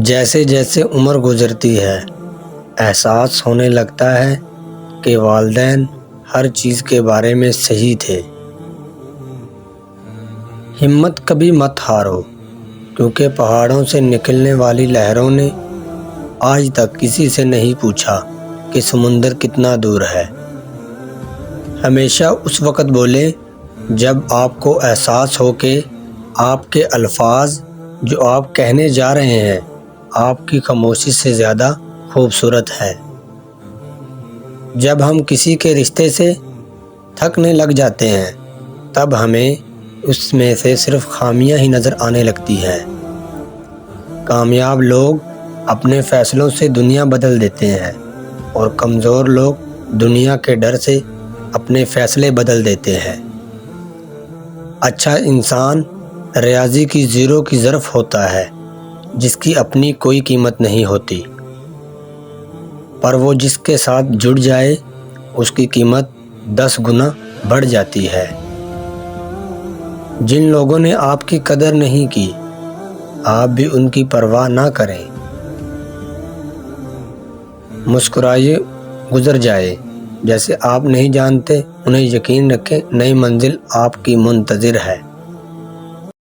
جیسے جیسے عمر گزرتی ہے احساس ہونے لگتا ہے کہ والدین ہر چیز کے بارے میں صحیح تھے۔ ہمت کبھی مت ہارو، کیونکہ پہاڑوں سے نکلنے والی لہروں نے آج تک کسی سے نہیں پوچھا کہ سمندر کتنا دور ہے۔ ہمیشہ اس وقت بولیں جب آپ کو احساس ہو کہ آپ کے الفاظ جو آپ کہنے جا رہے ہیں آپ کی خاموشی سے زیادہ خوبصورت ہے۔ جب ہم کسی کے رشتے سے تھکنے لگ جاتے ہیں تب ہمیں اس میں سے صرف خامیاں ہی نظر آنے لگتی ہیں۔ کامیاب لوگ اپنے فیصلوں سے دنیا بدل دیتے ہیں اور کمزور لوگ دنیا کے ڈر سے اپنے فیصلے بدل دیتے ہیں۔ اچھا انسان ریاضی کی زیرو کی ظرف ہوتا ہے جس کی اپنی کوئی قیمت نہیں ہوتی، پر وہ جس کے ساتھ جڑ جائے اس کی قیمت 10 گنا بڑھ جاتی ہے۔ جن لوگوں نے آپ کی قدر نہیں کی آپ بھی ان کی پرواہ نہ کریں۔ مسکرائیے گزر جائے جیسے آپ نہیں جانتے، انہیں یقین رکھیں نئی منزل آپ کی منتظر ہے۔